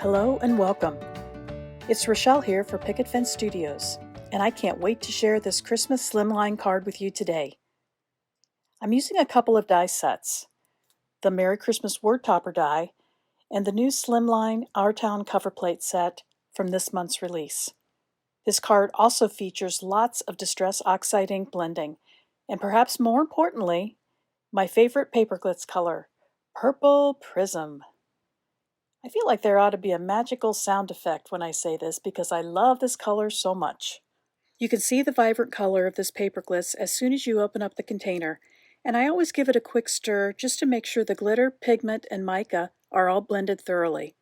Hello and welcome. It's Rachelle here for Picket Studios, and I can't wait to share this Christmas Slimline card with you today. I'm using a couple of die sets, the Merry Christmas Word Topper die and the new Slimline Our Town cover plate set from this month's release. This card also features lots of Distress Oxide ink blending, and perhaps more importantly, my favorite Paper Glitz color, Purple Prism. I feel like there ought to be a magical sound effect when I say this because I love this color so much. You can see the vibrant color of this Paper Glitz as soon as you open up the container, and I always give it a quick stir just to make sure the glitter, pigment, and mica are all blended thoroughly.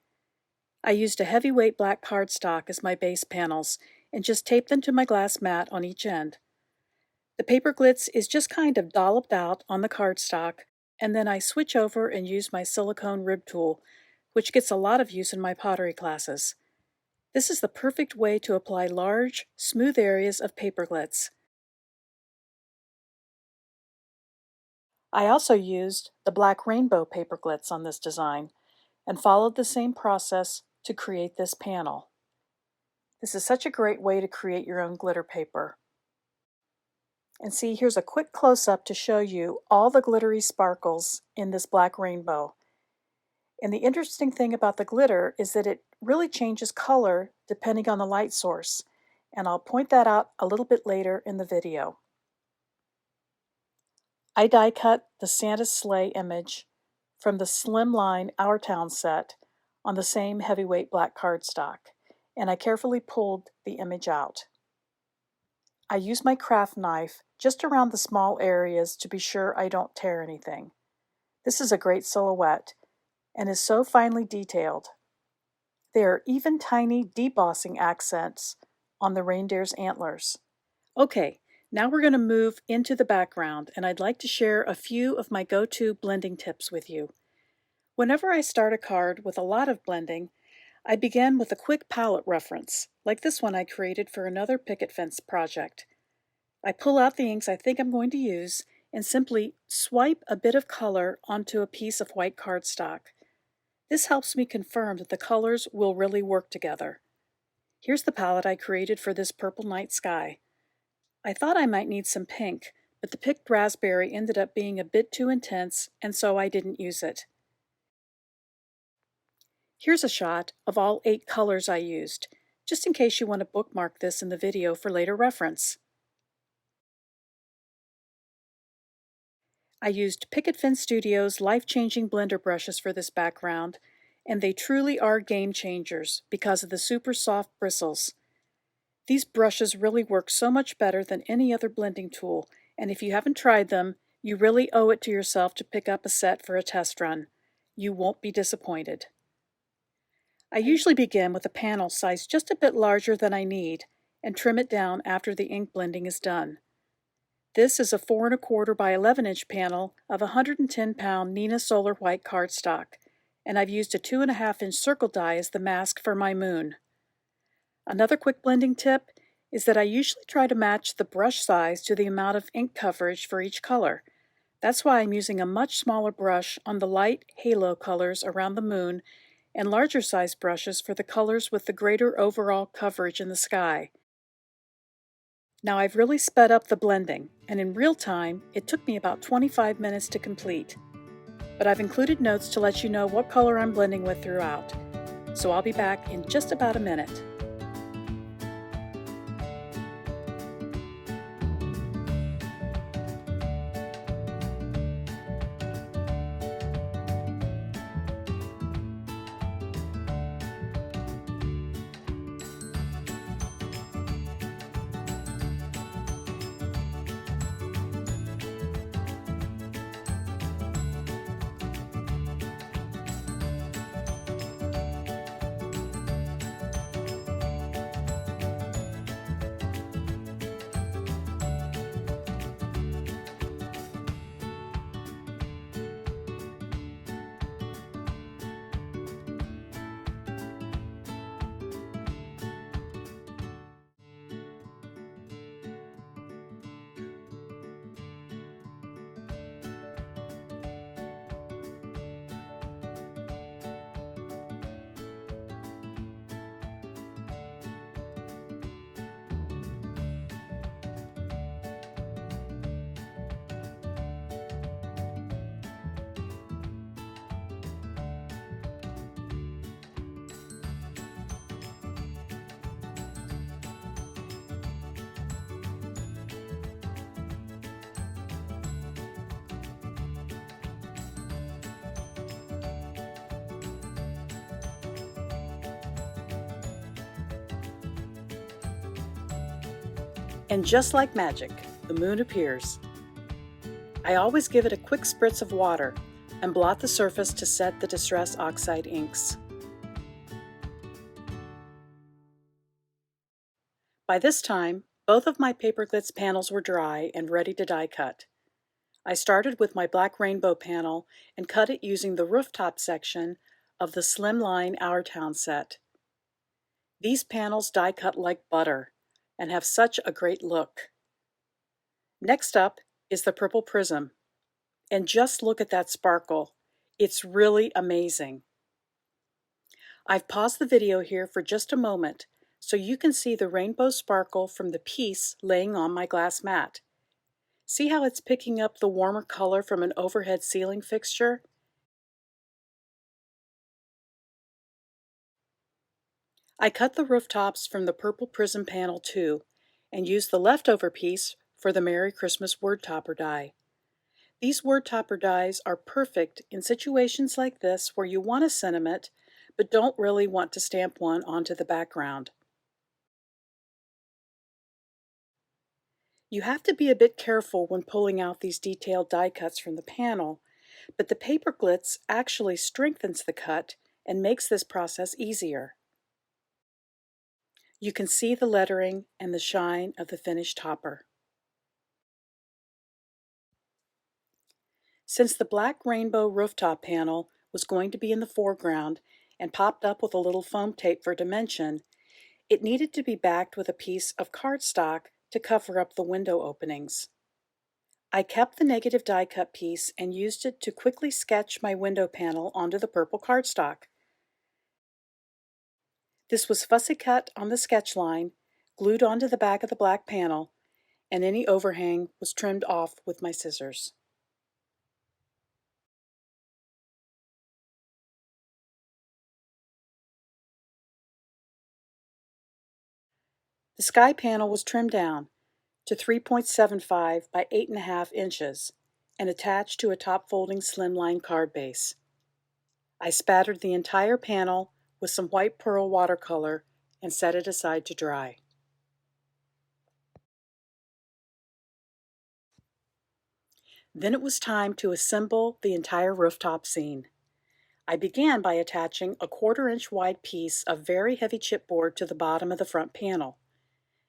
I used a heavyweight black cardstock as my base panels and just taped them to my glass mat on each end. The Paper Glitz is just kind of dolloped out on the cardstock, and then I switch over and use my silicone rib tool, which gets a lot of use in my pottery classes. This is the perfect way to apply large, smooth areas of Paper Glitz. I also used the black rainbow Paper Glitz on this design and followed the same process to create this panel. This is such a great way to create your own glitter paper. And see, here's a quick close-up to show you all the glittery sparkles in this black rainbow. And the interesting thing about the glitter is that it really changes color depending on the light source, and I'll point that out a little bit later in the video. I die cut the Santa sleigh image from the Slimline Our Town set on the same heavyweight black cardstock, and I carefully pulled the image out. I use my craft knife just around the small areas to be sure I don't tear anything. This is a great silhouette and is so finely detailed. There are even tiny debossing accents on the reindeer's antlers. Okay, now we're going to move into the background, and I'd like to share a few of my go-to blending tips with you. Whenever I start a card with a lot of blending, I begin with a quick palette reference, like this one I created for another picket fence project. I pull out the inks I think I'm going to use and simply swipe a bit of color onto a piece of white cardstock. This helps me confirm that the colors will really work together. Here's the palette I created for this purple night sky. I thought I might need some pink, but the picked raspberry ended up being a bit too intense, and so I didn't use it. Here's a shot of all 8 colors I used, just in case you want to bookmark this in the video for later reference. I used Picket Studios' life-changing blender brushes for this background, and they truly are game changers because of the super soft bristles. These brushes really work so much better than any other blending tool, and if you haven't tried them, you really owe it to yourself to pick up a set for a test run. You won't be disappointed. I usually begin with a panel size just a bit larger than I need and trim it down after the ink blending is done. This is a 4 1/4 by 11 inch panel of 110-pound Neenah Solar White cardstock, and I've used a 2 1/2 inch circle die as the mask for my moon. Another quick blending tip is that I usually try to match the brush size to the amount of ink coverage for each color. That's why I'm using a much smaller brush on the light halo colors around the moon and larger size brushes for the colors with the greater overall coverage in the sky. Now I've really sped up the blending, and in real time, it took me about 25 minutes to complete. But I've included notes to let you know what color I'm blending with throughout. So I'll be back in just about a minute. And just like magic, the moon appears. I always give it a quick spritz of water and blot the surface to set the Distress Oxide inks. By this time, both of my Paper Glitz panels were dry and ready to die cut. I started with my black rainbow panel and cut it using the rooftop section of the Slimline Our Town set. These panels die cut like butter and have such a great look. Next up is the purple Prism. And just look at that sparkle. It's really amazing. I've paused the video here for just a moment so you can see the rainbow sparkle from the piece laying on my glass mat. See how it's picking up the warmer color from an overhead ceiling fixture? I cut the rooftops from the purple Prism panel too, and used the leftover piece for the Merry Christmas word topper die. These word topper dies are perfect in situations like this where you want a sentiment, but don't really want to stamp one onto the background. You have to be a bit careful when pulling out these detailed die cuts from the panel, but the Paper Glitz actually strengthens the cut and makes this process easier. You can see the lettering and the shine of the finished topper. Since the black rainbow rooftop panel was going to be in the foreground and popped up with a little foam tape for dimension, it needed to be backed with a piece of cardstock to cover up the window openings. I kept the negative die cut piece and used it to quickly sketch my window panel onto the purple cardstock. This was fussy cut on the sketch line, glued onto the back of the black panel, and any overhang was trimmed off with my scissors. The sky panel was trimmed down to 3.75 by 8.5 inches and attached to a top-folding slimline card base. I spattered the entire panel with some white pearl watercolor and set it aside to dry. Then it was time to assemble the entire rooftop scene. I began by attaching a 1/4-inch wide piece of very heavy chipboard to the bottom of the front panel.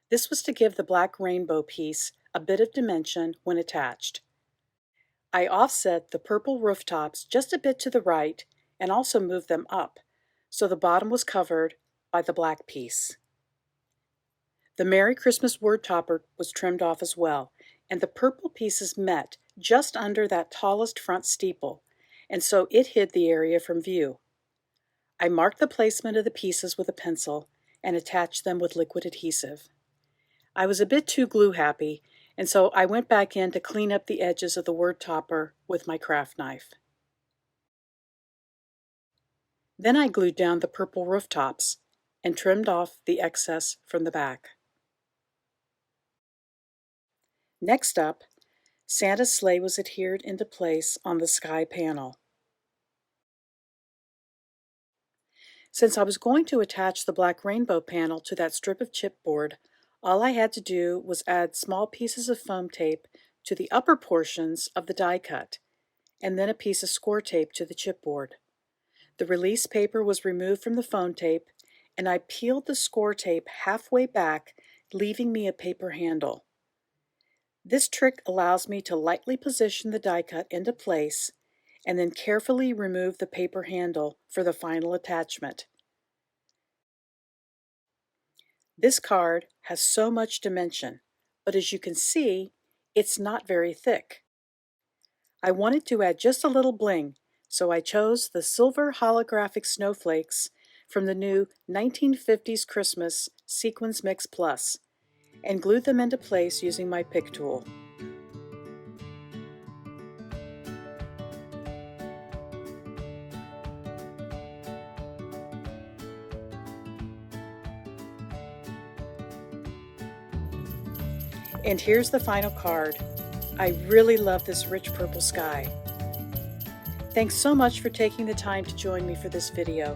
This was to give the black rainbow piece a bit of dimension when attached. I offset the purple rooftops just a bit to the right and also moved them up, so the bottom was covered by the black piece. The Merry Christmas word topper was trimmed off as well, and the purple pieces met just under that tallest front steeple, and so it hid the area from view. I marked the placement of the pieces with a pencil and attached them with liquid adhesive. I was a bit too glue happy, and so I went back in to clean up the edges of the word topper with my craft knife. Then I glued down the purple rooftops and trimmed off the excess from the back. Next up, Santa's sleigh was adhered into place on the sky panel. Since I was going to attach the black rainbow panel to that strip of chipboard, all I had to do was add small pieces of foam tape to the upper portions of the die cut, and then a piece of score tape to the chipboard. The release paper was removed from the foam tape, and I peeled the score tape halfway back, leaving me a paper handle. This trick allows me to lightly position the die cut into place and then carefully remove the paper handle for the final attachment. This card has so much dimension, but as you can see, it's not very thick. I wanted to add just a little bling, so I chose the silver holographic snowflakes from the new 1950s Christmas Sequins Mix Plus and glued them into place using my pick tool. And here's the final card. I really love this rich purple sky. Thanks so much for taking the time to join me for this video.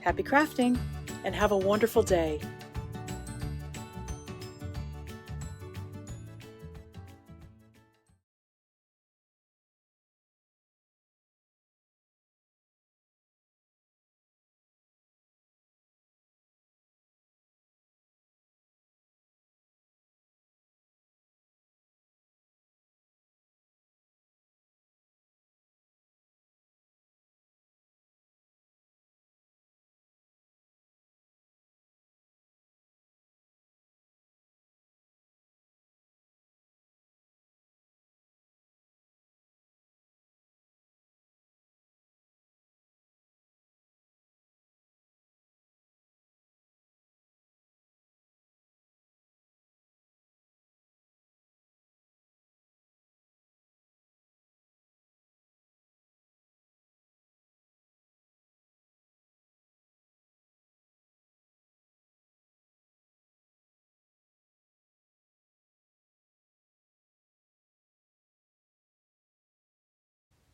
Happy crafting and have a wonderful day.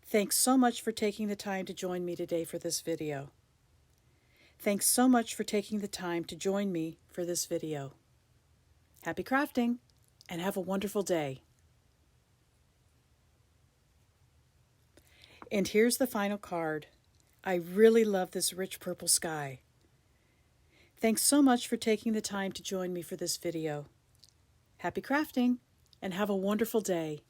Thanks so much for taking the time to join me today for this video. Thanks so much for taking the time to join me for this video. Happy crafting and have a wonderful day. And here's the final card. I really love this rich purple sky. Thanks so much for taking the time to join me for this video. Happy crafting and have a wonderful day.